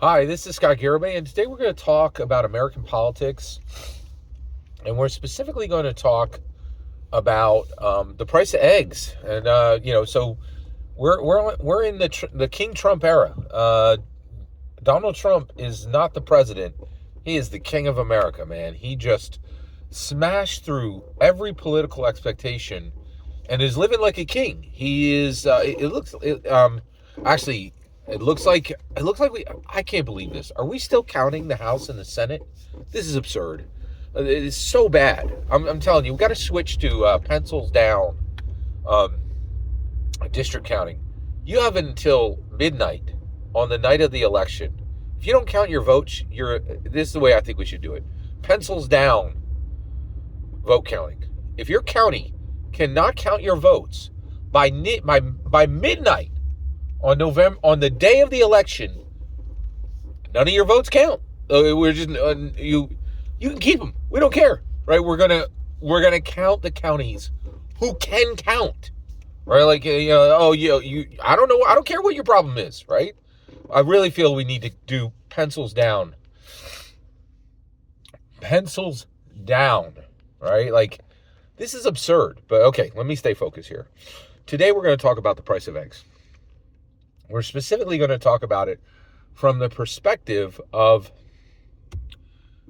Hi, this is Scott Garibay, and today we're going to talk about American politics, and we're specifically going to talk about the price of eggs. And so we're in the King Trump era. Donald Trump is not the president; he is the king of America, man. He just smashed through every political expectation and is living like a king. He is. Actually, it looks like we. I can't believe this. Are we still counting the House and the Senate? This is absurd. It is so bad. I'm telling you, we got to switch to pencils down, um, district counting. You have until midnight on the night of the election. If you don't count your votes, you're. This is the way I think we should do it. Pencils down. Vote counting. If your county cannot count your votes by midnight on the day of the election, none of your votes count. We're just you can keep them. We don't care, right? We're gonna count the counties who can count, right? Like I don't know. I don't care what your problem is, right? I really feel we need to do pencils down. Pencils down, right? Like this is absurd. But okay, let me stay focused here. Today we're going to talk about the price of eggs. We're specifically going to talk about it from the perspective of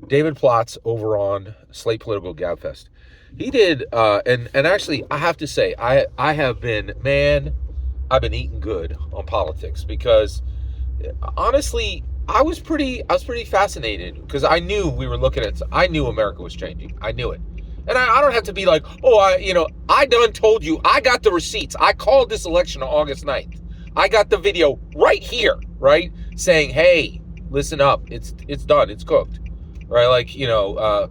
David Plotz over on Slate Political Gabfest. He did, and actually, I have to say, I've been eating good on politics because honestly, I was pretty fascinated because I knew I knew America was changing. I knew it. And I don't have to be like, I done told you, I got the receipts. I called this election on August 9th. I got the video right here, right? Saying, hey, listen up. It's done. It's cooked, right? Like,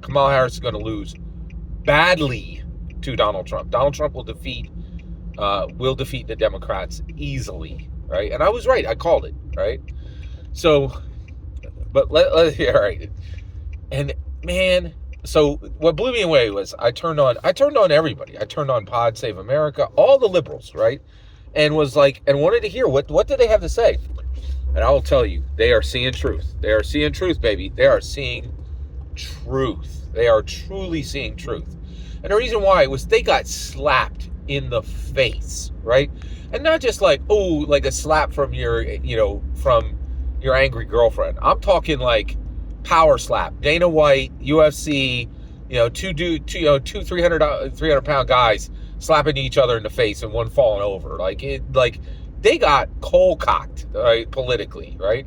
Kamala Harris is going to lose badly to Donald Trump. Donald Trump will defeat the Democrats easily, right? And I was right. I called it, right? So, but all right. And man, so what blew me away was I turned on everybody. I turned on Pod Save America, all the liberals, right? And was like, and wanted to hear what do they have to say. And I will tell you, they are seeing truth. They are seeing truth, baby. They are seeing truth. They are truly seeing truth. And the reason why was they got slapped in the face, right? And not just like, oh, like a slap from your angry girlfriend. I'm talking like power slap. Dana White, UFC, two 300 pound guys slapping each other in the face and one falling over. Like they got cold cocked, right, politically, right?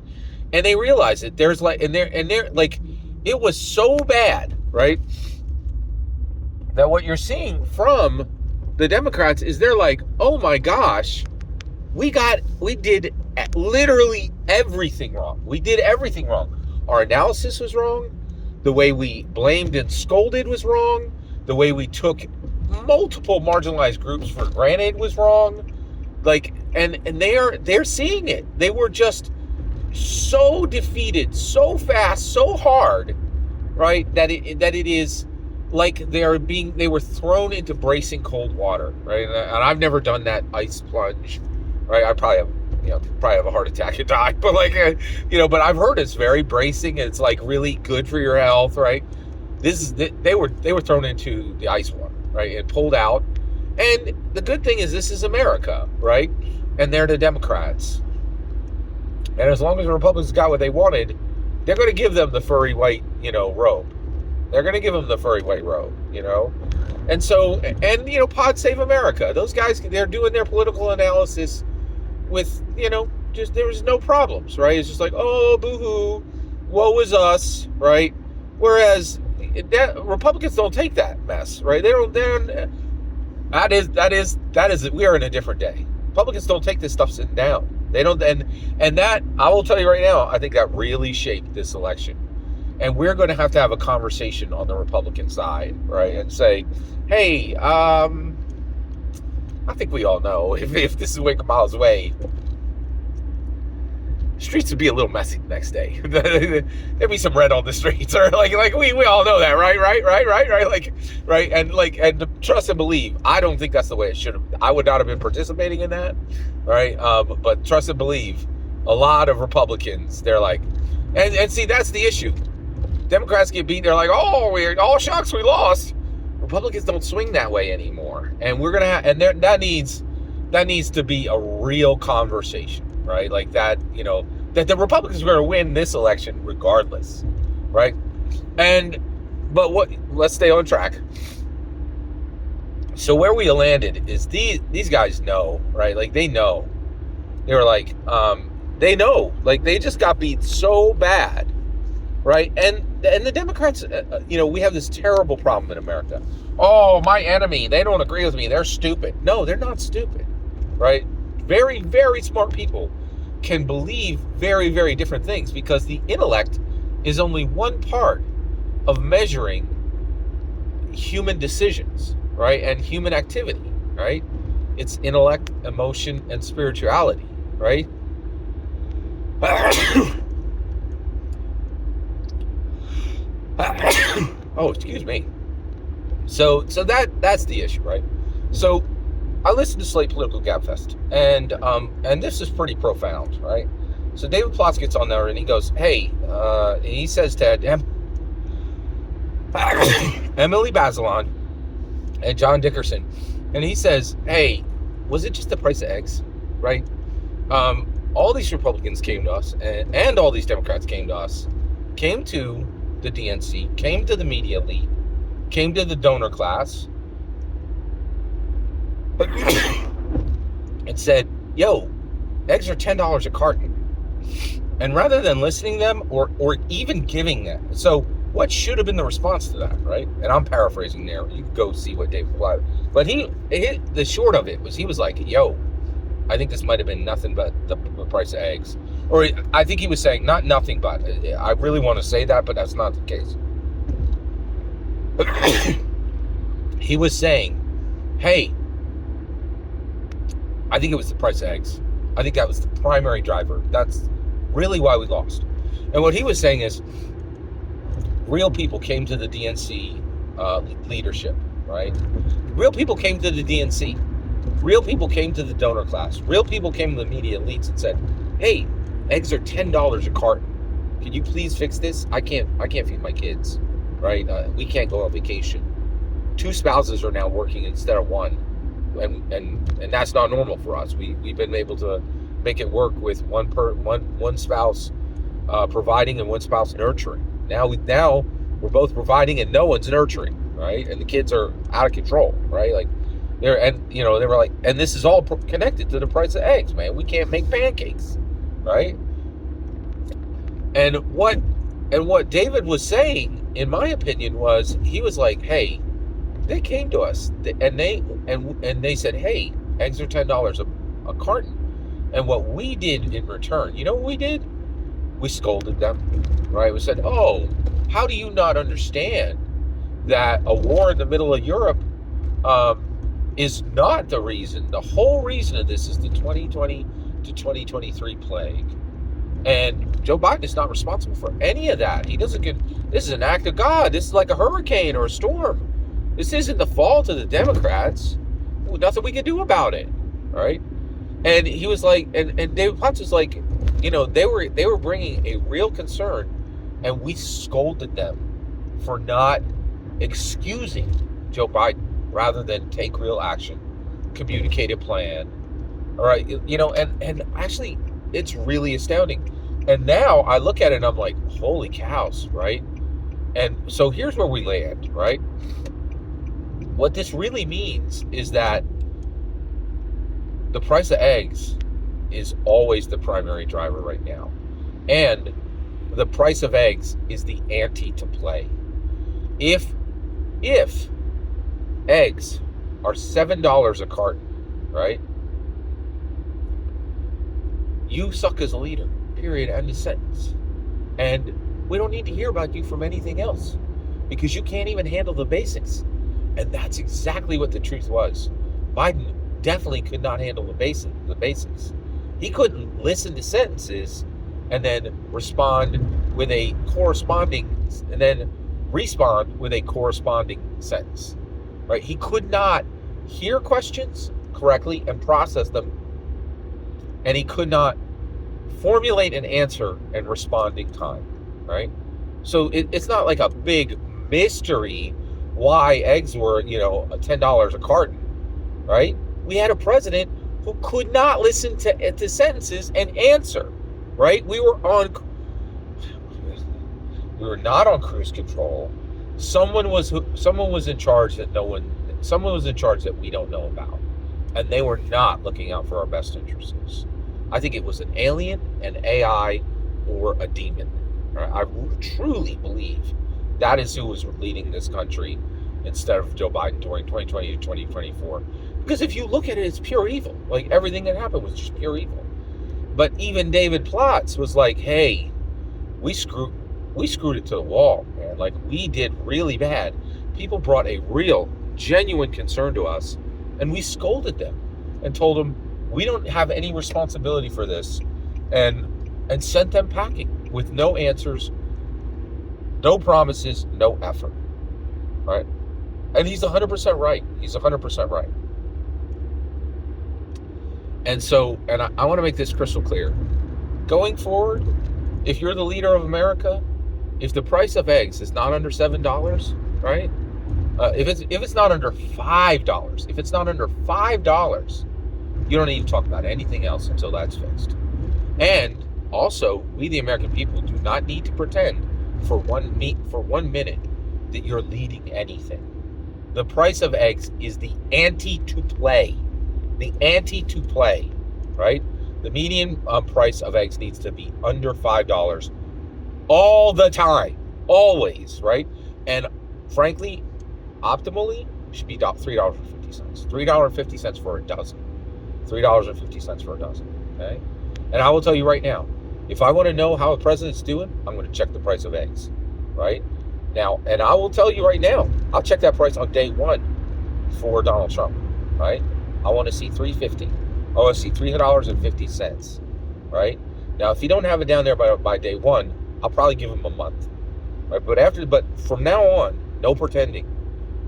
And they realized it. There's like, and they're like, it was so bad, right? That what you're seeing from the Democrats is they're like, oh my gosh, we did literally everything wrong. We did everything wrong. Our analysis was wrong. The way we blamed and scolded was wrong. The way we took multiple marginalized groups for granted was wrong. Like, and they're seeing it. They were just so defeated, so fast, so hard, right? That it is like they were thrown into bracing cold water, right? And I've never done that ice plunge, right? I probably have a heart attack and die, but but I've heard it's very bracing. And it's like really good for your health, right? They were thrown into the ice water, right, and pulled out. And the good thing is this is America, right? And they're the Democrats. And as long as the Republicans got what they wanted, they're going to give them the furry white, robe. They're going to give them the furry white robe, And so, Pod Save America. Those guys, they're doing their political analysis with, just there was no problems, right? It's just like, oh, boo-hoo, woe is us, right? Whereas Republicans don't take that mess, right? That is we are in a different day. Republicans don't take this stuff sitting down. They don't, and that, I will tell you right now, I think that really shaped this election. And we're going to have a conversation on the Republican side, right? And say, hey, I think we all know if this is Win Kamala's way, streets would be a little messy the next day. There'd be some red on the streets, or like we all know that, right? Right. And trust and believe. I don't think that's the way it should have. I would not have been participating in that, right? But trust and believe. a lot of Republicans, they're like, and see, that's the issue. Democrats get beat, they're like, oh, we're all shucks, we lost. Republicans don't swing that way anymore, and we're gonna have, and that needs to be a real conversation, right? Like that, that the Republicans are going to win this election regardless, right? But let's stay on track. So where we landed is these guys know, right? Like they know. They were like, they know, like they just got beat so bad, right? And the Democrats, we have this terrible problem in America. Oh, my enemy, they don't agree with me, they're stupid. No, they're not stupid, right? Very, very smart people can believe very, very different things, because the intellect is only one part of measuring human decisions, right? And human activity, right? It's intellect, emotion, and spirituality, right? Oh, excuse me. So that's the issue, right? So I listened to Slate Political Gabfest, and this is pretty profound, right? So David Plotz gets on there and he goes, hey, and he says to Emily Bazelon and John Dickerson, and he says, hey, was it just the price of eggs, right? All these Republicans came to us, and all these Democrats came to us, came to the DNC, came to the media elite, came to the donor class, and said, yo, eggs are $10 a carton. And rather than listening to them or even giving them, so what should have been the response to that, right? And I'm paraphrasing there. You can go see what David Plotz, but the short of it was, he was like, yo, I think this might have been nothing but the price of eggs. Or I think he was saying, not nothing but. I really want to say that, but that's not the case. He was saying, hey, I think it was the price of eggs. I think that was the primary driver. That's really why we lost. And what he was saying is, real people came to the DNC leadership, right? Real people came to the DNC. Real people came to the donor class. Real people came to the media elites and said, hey, eggs are $10 a carton. Can you please fix this? I can't feed my kids, right? We can't go on vacation. 2 spouses are now working instead of 1. And that's not normal for us. We've been able to make it work with one spouse providing and one spouse nurturing. Now we're both providing and no one's nurturing, right? And the kids are out of control, right? Like they were like, and this is all connected to the price of eggs, man. We can't make pancakes, right? And what David was saying, in my opinion, was he was like, hey, they came to us and they said, hey, eggs are $10 a carton. And what we did in return, you know what we did? We scolded them, right? We said, oh, how do you not understand that a war in the middle of Europe is not the reason? The whole reason of this is the 2020 to 2023 plague. And Joe Biden is not responsible for any of that. This is an act of God. This is like a hurricane or a storm. This isn't the fault of the Democrats. Nothing we can do about it, right? And he was like, and David Plotz was like, they were bringing a real concern, and we scolded them for not excusing Joe Biden rather than take real action, communicate a plan. All right, and actually, it's really astounding. And now I look at it and I'm like, holy cows, right? And so here's where we land, right? What this really means is that the price of eggs is always the primary driver right now. And the price of eggs is the ante to play. If eggs are $7 a carton, right? You suck as a leader, period, end of sentence. And we don't need to hear about you from anything else, because you can't even handle the basics. And that's exactly what the truth was. Biden definitely could not handle the basics. He couldn't listen to sentences and then respond with a corresponding, and then respond with a corresponding sentence, right? He could not hear questions correctly and process them, and he could not formulate an answer and responding time, right? So it's not like a big mystery why eggs were, $10 a carton, right? We had a president who could not listen to sentences and answer, right? We were not on cruise control. Someone was in charge someone was in charge that we don't know about, and they were not looking out for our best interests. I think it was an alien, an AI, or a demon. Right? I truly believe that is who was leading this country instead of Joe Biden during 2020 to 2024. Because if you look at it, it's pure evil. Like, everything that happened was just pure evil. But even David Plotz was like, hey, we screwed it to the wall, man. Like, we did really bad. People brought a real, genuine concern to us, and we scolded them and told them we don't have any responsibility for this, and sent them packing with no answers, no promises, no effort. Right? And he's 100% right. He's 100% right. And so, I want to make this crystal clear. Going forward, if you're the leader of America, if the price of eggs is not under $7, right? If it's not under $5, you don't need to talk about anything else until that's fixed. And also, we the American people do not need to pretend for 1 minute that you're leading anything. The price of eggs is the ante to play. The ante to play, right? The median price of eggs needs to be under $5 all the time, always, right? And frankly, optimally, it should be $3.50. $3.50 for a dozen. $3.50 for a dozen, okay? And I will tell you right now, if I want to know how a president's doing, I'm going to check the price of eggs, right? Now, and I will tell you right now, I'll check that price on day one for Donald Trump, right? I want to see $3.50. I want to see $3.50, right? Now, if you don't have it down there by day one, I'll probably give him a month, right? But from now on, no pretending.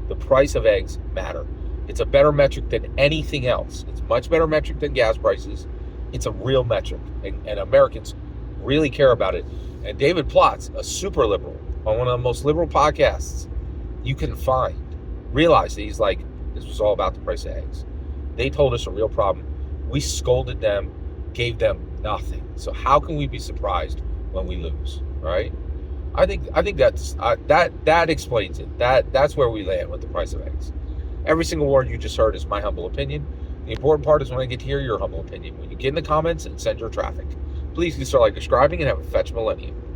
The price of eggs matter. It's a better metric than anything else. It's a much better metric than gas prices. It's a real metric, and Americans really care about it. And David Plotz, a super liberal, on one of the most liberal podcasts you can find, realized that he's like, this was all about the price of eggs. They told us a real problem. We scolded them, gave them nothing. So how can we be surprised when we lose, right? I think that's that explains it. That's where we land with the price of eggs. Every single word you just heard is my humble opinion. The important part is when I get to hear your humble opinion. When you get in the comments and send your traffic. Please consider subscribing and have a fetch millennium.